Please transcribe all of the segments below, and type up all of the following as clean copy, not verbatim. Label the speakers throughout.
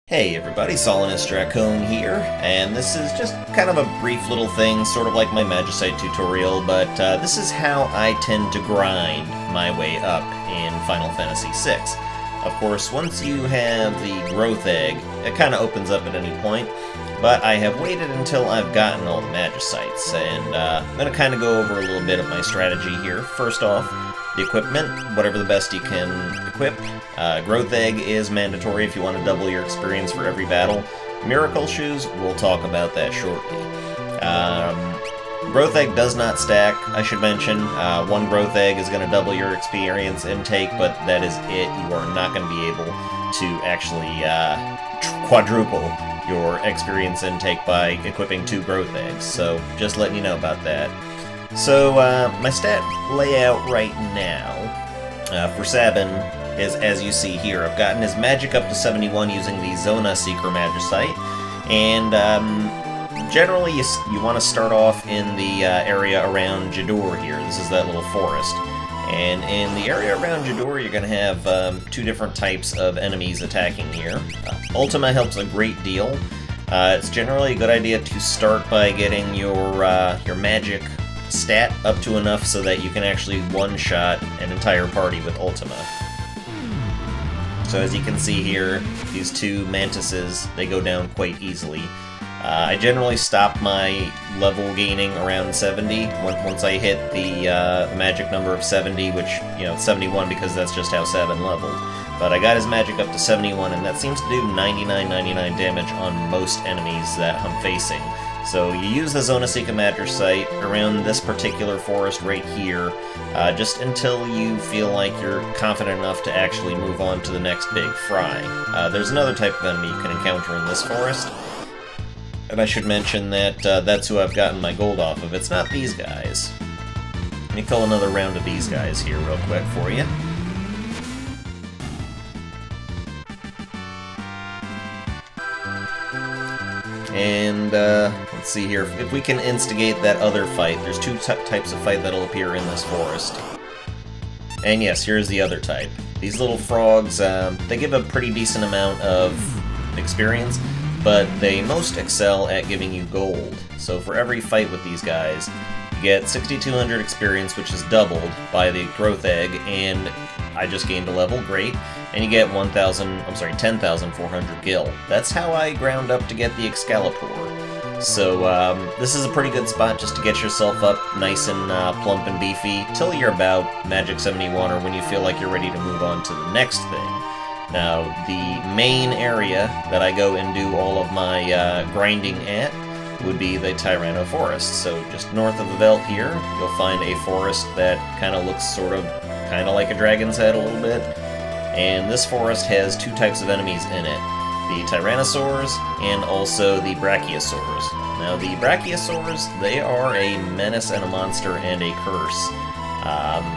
Speaker 1: Hey everybody, Solinus Dracone here, and this is just kind of a brief little thing, sort of like my Magicite tutorial, but this is how I tend to grind my way up in Final Fantasy VI. Of course, once you have the growth egg, it kind of opens up at any point, but I have waited until I've gotten all the Magicites, and I'm going to kind of go over a little bit of my strategy here. First off, the equipment, whatever the best you can equip. Growth Egg is mandatory if you want to double your experience for every battle. Miracle Shoes, we'll talk about that shortly. Growth Egg does not stack, I should mention. One Growth Egg is going to double your experience intake, but that is it. You are not going to be able to actually quadruple your experience intake by equipping 2 Growth Eggs, so just letting you know about that. So, my stat layout right now for Sabin is as you see here. I've gotten his magic up to 71 using the Zona Seeker Magicite, and generally you want to start off in the area around Jidoor here. This is that little forest. And in the area around Jidoor, you're going to have 2 different types of enemies attacking here. Ultima helps a great deal. It's generally a good idea to start by getting your magic stat up to enough so that you can actually one-shot an entire party with Ultima. So as you can see here, these 2 mantises, they go down quite easily. I generally stop my level gaining around 70 once I hit the magic number of 70, which, you know, 71 because that's just how Sabin leveled. But I got his magic up to 71, and that seems to do 99 damage on most enemies that I'm facing. So you use the Zona Seeker Magicite around this particular forest right here, just until you feel like you're confident enough to actually move on to the next big fry. There's another type of enemy you can encounter in this forest, and I should mention that that's who I've gotten my gold off of. It's not these guys. Let me fill another round of these guys here real quick for you. And let's see here, if we can instigate that other fight. There's 2 types of fight that'll appear in this forest. And yes, here's the other type. These little frogs, they give a pretty decent amount of experience, but they most excel at giving you gold. So for every fight with these guys, you get 6,200 experience, which is doubled by the growth egg, and I just gained a level, great. And you get 10,400 gil. That's how I ground up to get the Excalibur. So this is a pretty good spot just to get yourself up nice and plump and beefy till you're about Magic 71, or when you feel like you're ready to move on to the next thing. Now, the main area that I go and do all of my grinding at would be the Tyranno Forest. So just north of the Veldt here, you'll find a forest that kind of looks kind of like a dragon's head a little bit. And this forest has 2 types of enemies in it. The Tyrannosaurs and also the Brachiosaurs. Now the Brachiosaurs, they are a menace and a monster and a curse.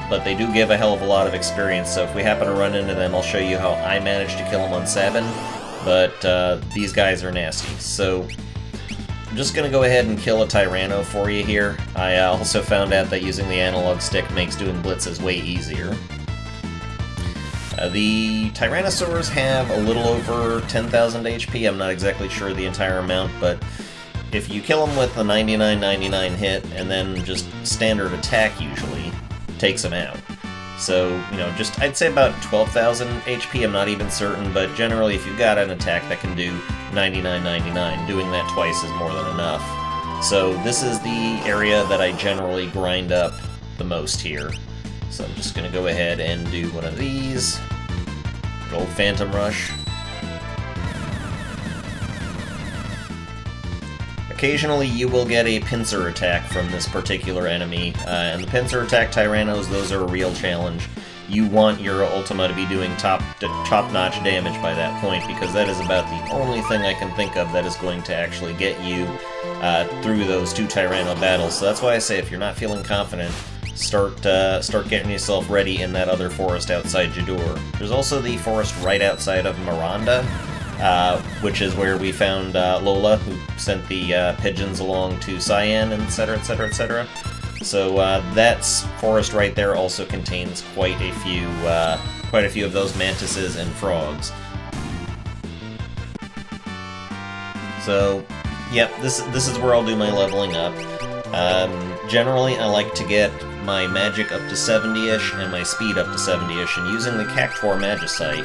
Speaker 1: But they do give a hell of a lot of experience, so if we happen to run into them, I'll show you how I managed to kill them on Sabin. But these guys are nasty. So I'm just going to go ahead and kill a Tyranno for you here. I also found out that using the analog stick makes doing blitzes way easier. The Tyrannosaurs have a little over 10,000 HP. I'm not exactly sure the entire amount, but if you kill them with a 99 hit and then just standard attack usually takes them out. So, you know, just I'd say about 12,000 HP, I'm not even certain, but generally if you've got an attack that can do 99, doing that twice is more than enough. So this is the area that I generally grind up the most here. So I'm just going to go ahead and do one of these. Good old Phantom Rush. Occasionally you will get a pincer attack from this particular enemy, and the pincer attack Tyrannos, those are a real challenge. You want your Ultima to be doing top-notch damage by that point, because that is about the only thing I can think of that is going to actually get you through those 2 Tyranno battles. So that's why I say if you're not feeling confident, start getting yourself ready in that other forest outside Jidoor. There's also the forest right outside of Miranda, which is where we found Lola, who sent the pigeons along to Cyan, etc., etc., etc. So that forest right there also contains quite a few of those mantises and frogs. So, yep, this is where I'll do my leveling up. Generally, I like to get my magic up to 70-ish and my speed up to 70-ish, and using the Cactuar Magicite,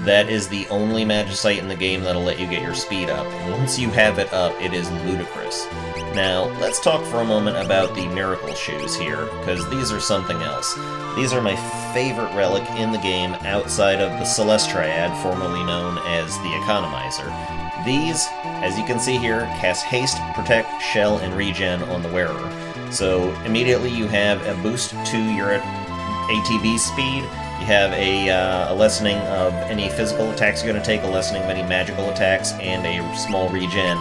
Speaker 1: that is the only Magicite in the game that'll let you get your speed up, and once you have it up, it is ludicrous. Now, let's talk for a moment about the Miracle Shoes here, because these are something else. These are my favorite relic in the game outside of the Celeste Triad, formerly known as the Economizer. These, as you can see here, cast Haste, Protect, Shell, and Regen on the wearer. So immediately you have a boost to your ATB speed, you have a lessening of any physical attacks you're going to take, a lessening of any magical attacks, and a small regen.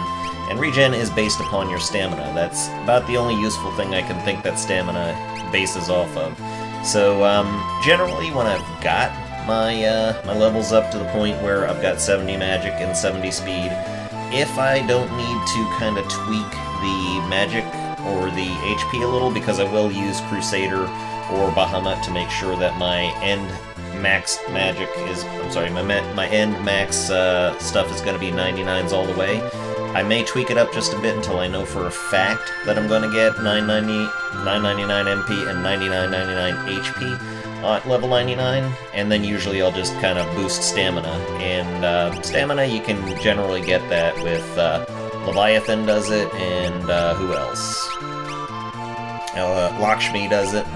Speaker 1: And regen is based upon your stamina. That's about the only useful thing I can think that stamina bases off of. So generally when I've got my levels up to the point where I've got 70 magic and 70 speed, if I don't need to kind of tweak the magic or the HP a little, because I will use Crusader or Bahamut to make sure that my end max magic is, my end max stuff is going to be 99s all the way. I may tweak it up just a bit until I know for a fact that I'm going to get 999 MP and 9999 HP at level 99, and then usually I'll just kind of boost stamina. And stamina, you can generally get that with Leviathan does it, and who else? Lakshmi does it.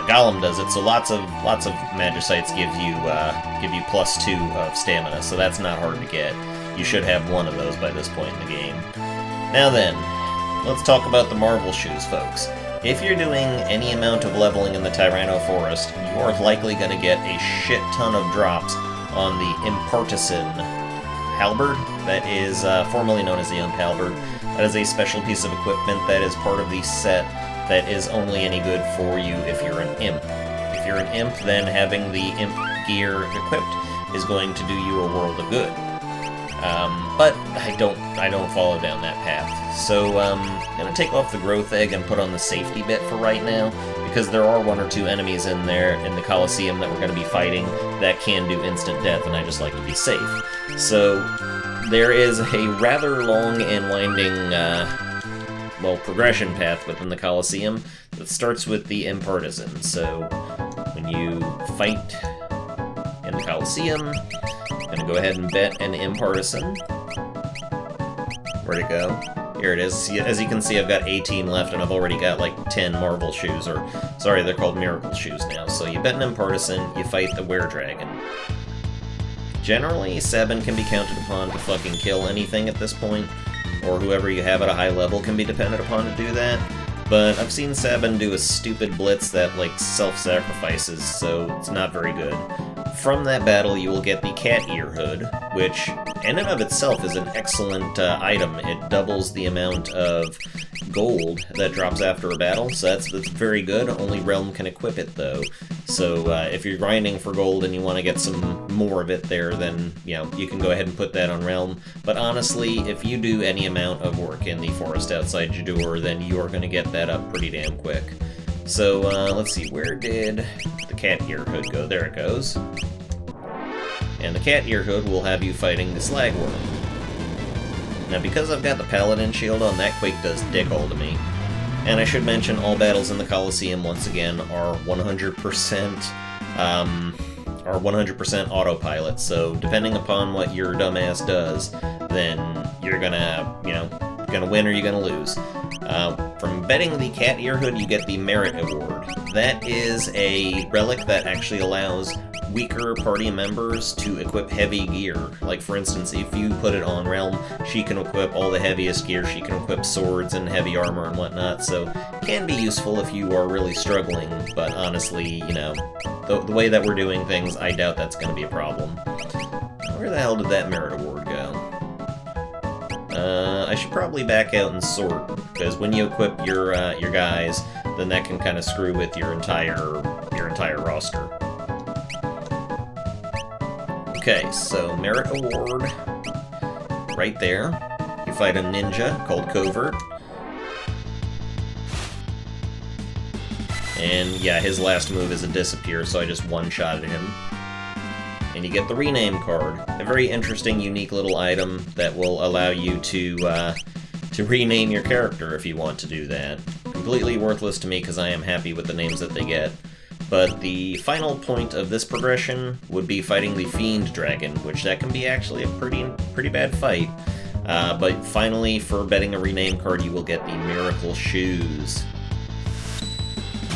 Speaker 1: Golem does it. So lots of Magicites give you +2 of stamina, so that's not hard to get. You should have one of those by this point in the game. Now then, let's talk about the Marvel Shoes, folks. If you're doing any amount of leveling in the Tyranno Forest, you are likely going to get a shit ton of drops on the Impartisan Halberd, that is formerly known as the Imp Halberd. That is a special piece of equipment that is part of the set that is only any good for you if you're an Imp. If you're an Imp, then having the Imp gear equipped is going to do you a world of good. But I don't follow down that path. So I'm going to take off the growth egg and put on the safety bit for right now, because there are one or two enemies in there in the Colosseum that we're going to be fighting that can do instant death, and I just like to be safe. So there is a rather long and winding progression path within the Colosseum that starts with the Impartisan. So when you fight in the Colosseum, I'm going to go ahead and bet an Impartisan. Where'd it go? Here it is. As you can see, I've got 18 left, and I've already got like 10 Marvel Shoes, or sorry, they're called Miracle Shoes now. So you bet an Impartisan, you fight the Were-Dragon. Generally, Sabin can be counted upon to fucking kill anything at this point, or whoever you have at a high level can be depended upon to do that. But I've seen Sabin do a stupid blitz that, like, self-sacrifices, so it's not very good. From that battle, you will get the Cat Ear Hood, which, in and of itself, is an excellent item. It doubles the amount of gold that drops after a battle, so that's very good. Only Realm can equip it, though. So if you're grinding for gold and you want to get some more of it there, then, you know, you can go ahead and put that on Realm. But honestly, if you do any amount of work in the forest outside Jidoor, then you are going to get that up pretty damn quick. So, let's see, where did the Cat Ear Hood go? There it goes. And the Cat Ear Hood will have you fighting the Slagworm. Now, because I've got the Paladin shield on, that Quake does dick all to me. And I should mention, all battles in the Colosseum, once again, are 100% autopilot, so depending upon what your dumbass does, then you're gonna, gonna win or you're gonna lose. From betting the Cat Ear Hood, you get the Merit Award. That is a relic that actually allows weaker party members to equip heavy gear. Like, for instance, if you put it on Realm, she can equip all the heaviest gear, she can equip swords and heavy armor and whatnot, so it can be useful if you are really struggling, but honestly, the way that we're doing things, I doubt that's going to be a problem. Where the hell did that Merit Award go? I should probably back out and sort, because when you equip your guys, then that can kind of screw with your entire roster. Okay, so Merit Award, right there. You fight a ninja called Covert. And yeah, his last move is a disappear, so I just one-shotted him. and you get the rename card. A very interesting, unique little item that will allow you to rename your character if you want to do that. Completely worthless to me because I am happy with the names that they get. But the final point of this progression would be fighting the Fiend Dragon, which that can be actually a pretty bad fight. But finally, for betting a rename card, you will get the Miracle Shoes.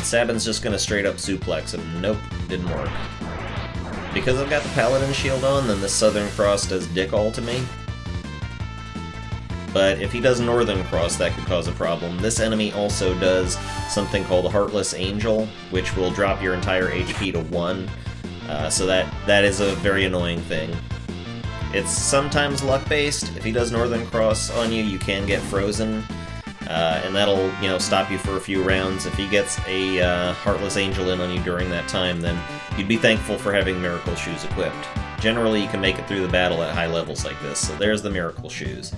Speaker 1: Sabin's just gonna straight up suplex him. Nope, didn't work. Because I've got the Paladin shield on, then the Southern Cross does dick all to me. But if he does Northern Cross, that could cause a problem. This enemy also does something called Heartless Angel, which will drop your entire HP to 1. So that is a very annoying thing. It's sometimes luck-based. If he does Northern Cross on you, you can get frozen. And that'll, stop you for a few rounds. If he gets a Heartless Angel in on you during that time, then you'd be thankful for having Miracle Shoes equipped. Generally, you can make it through the battle at high levels like this, so there's the Miracle Shoes.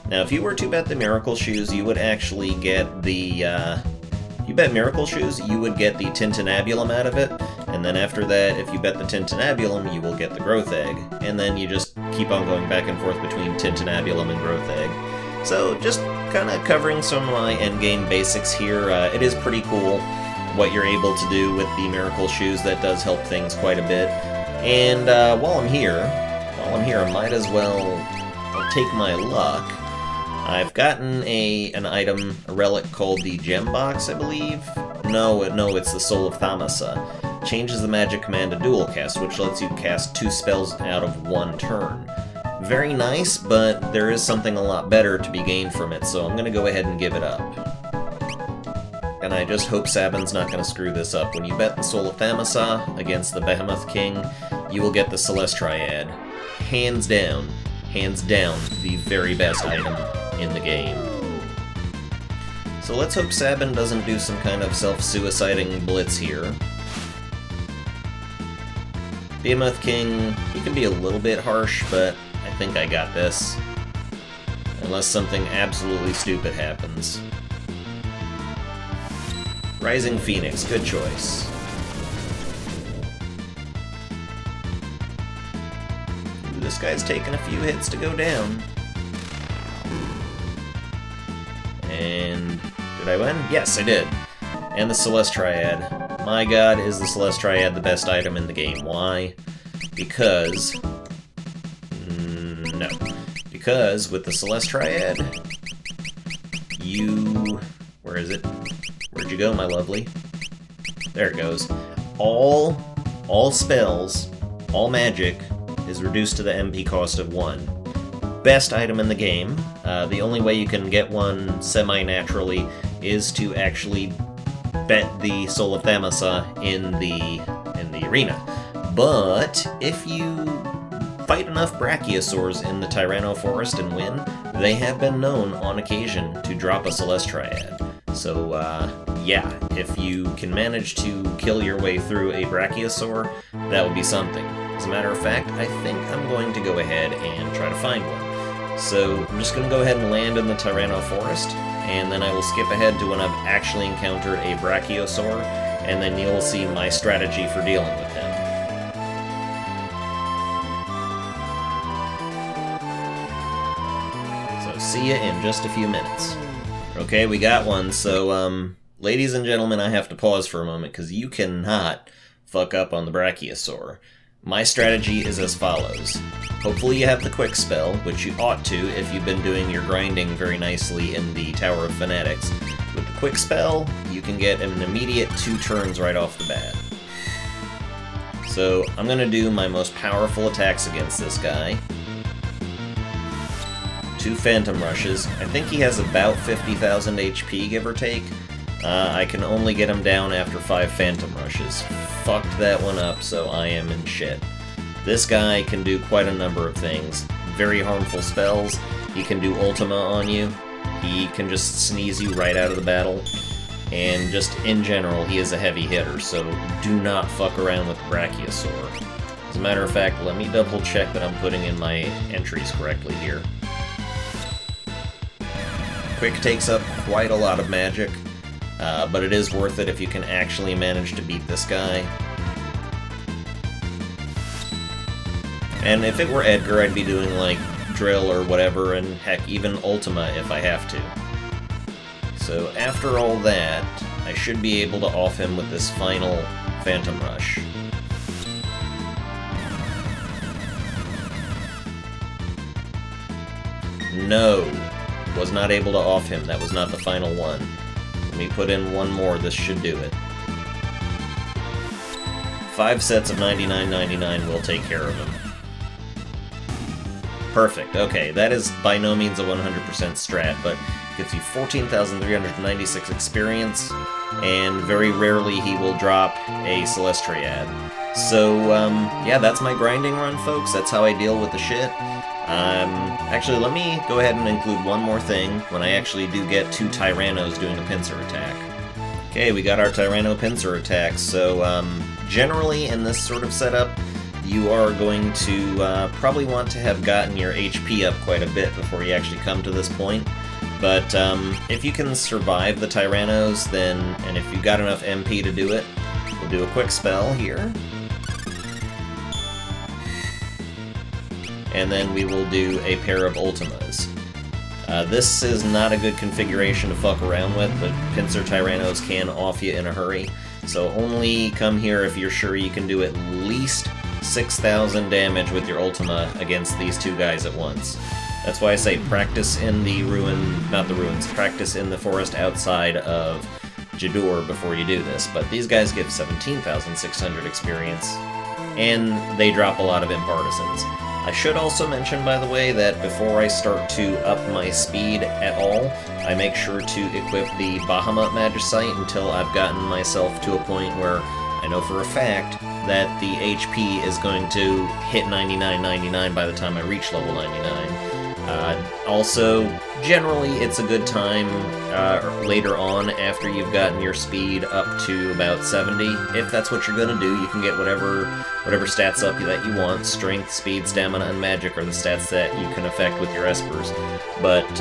Speaker 1: Now, if you were to bet the Miracle Shoes, you would actually get the, if you bet Miracle Shoes, you would get the Tintinabulum out of it, and then after that, if you bet the Tintinabulum, you will get the Growth Egg, and then you just keep on going back and forth between Tintinabulum and Growth Egg. So, just kind of covering some of my endgame basics here. It is pretty cool what you're able to do with the Miracle Shoes. That does help things quite a bit. And while I'm here, I might as well take my luck. I've gotten an item, a relic called the Gem Box, I believe. No, it's the Soul of Thamasa. Changes the magic command to dual cast, which lets you cast 2 spells out of 1 turn. Very nice, but there is something a lot better to be gained from it, so I'm going to go ahead and give it up. And I just hope Sabin's not going to screw this up. When you bet the Soul of Thamasa against the Bahamut King, you will get the Celeste Triad. Hands down, the very best item in the game. So let's hope Sabin doesn't do some kind of self-suiciding blitz here. Bahamut King, he can be a little bit harsh, but I think I got this. Unless something absolutely stupid happens. Rising Phoenix, good choice. Ooh, this guy's taking a few hits to go down. And did I win? Yes, I did. And the Celeste Triad. My god, is the Celeste Triad the best item in the game. Why? Because... no. Because with the Celeste Triad, you... where is it? Where'd you go, my lovely? There it goes. All spells, all magic, is reduced to the MP cost of 1. Best item in the game. The only way you can get one semi-naturally is to actually bet the Soul of Thamasa in the arena. But if you fight enough Brachiosaurs in the Tyranno Forest and win, they have been known on occasion to drop a Celeste Triad. So, yeah, if you can manage to kill your way through a Brachiosaur, that would be something. As a matter of fact, I think I'm going to go ahead and try to find one. So, I'm just going to go ahead and land in the Tyranno Forest, and then I will skip ahead to when I've actually encountered a Brachiosaur, and then you'll see my strategy for dealing with him. So, see ya in just a few minutes. Okay, we got one, so, ladies and gentlemen, I have to pause for a moment, because you cannot fuck up on the Brachiosaur. My strategy is as follows. Hopefully you have the Quick Spell, which you ought to if you've been doing your grinding very nicely in the Tower of Fanatics. With the Quick Spell, you can get an immediate 2 turns right off the bat. So, I'm going to do my most powerful attacks against this guy. 2 Phantom Rushes. I think he has about 50,000 HP, give or take. I can only get him down after 5 Phantom Rushes. Fucked that one up, so I am in shit. This guy can do quite a number of things. Very harmful spells. He can do Ultima on you. He can just sneeze you right out of the battle. And just in general, he is a heavy hitter, so do not fuck around with Brachiosaur. As a matter of fact, let me double check that I'm putting in my entries correctly here. Quick takes up quite a lot of magic, but it is worth it if you can actually manage to beat this guy. And if it were Edgar, I'd be doing, like, Drill or whatever, and heck, even Ultima if I have to. So after all that, I should be able to off him with this final Phantom Rush. No, was not able to off him. That was not the final one. Let me put in one more. This should do it. 5 sets of 99.99 will take care of him. Perfect. Okay, that is by no means a 100% strat, but gives you 14,396 experience, and very rarely he will drop a Celestriad. So, yeah, that's my grinding run, folks. That's how I deal with the shit. Actually, let me go ahead and include one more thing when I actually do get 2 Tyrannos doing a pincer attack. Okay, we got our Tyranno pincer attack, so, generally in this sort of setup, you are going to probably want to have gotten your HP up quite a bit before you actually come to this point. But if you can survive the Tyrannos, then, and if you've got enough MP to do it, we'll do a quick spell here. And then we will do a pair of Ultimas. This is not a good configuration to fuck around with, but pincer Tyrannos can off you in a hurry. So only come here if you're sure you can do at least 6,000 damage with your Ultima against these 2 guys at once. That's why I say practice in the not the ruins, practice in the forest outside of Jidoor before you do this. But these guys give 17,600 experience, and they drop a lot of impartisans. I should also mention, by the way, that before I start to up my speed at all, I make sure to equip the Bahamut Magicite until I've gotten myself to a point where I know for a fact that the HP is going to hit 99.99 by the time I reach level 99. Also, generally, it's a good time later on after you've gotten your speed up to about 70. If that's what you're gonna do, you can get whatever stats up that you want. Strength, speed, stamina, and magic are the stats that you can affect with your espers. But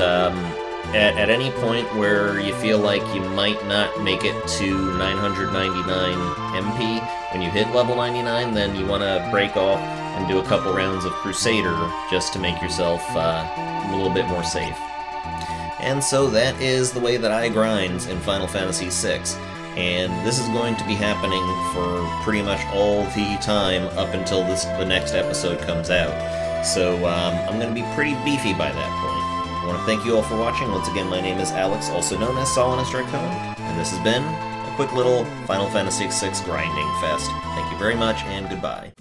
Speaker 1: at any point where you feel like you might not make it to 999 MP when you hit level 99, then you want to break off and do a couple rounds of Crusader just to make yourself a little bit more safe. And so that is the way that I grind in Final Fantasy VI, and this is going to be happening for pretty much all the time up until the next episode comes out. So I'm going to be pretty beefy by that point. I want to thank you all for watching. Once again, my name is Alex, also known as Solinus Raccoon, and this has been a quick little Final Fantasy VI grinding fest. Thank you very much, and goodbye.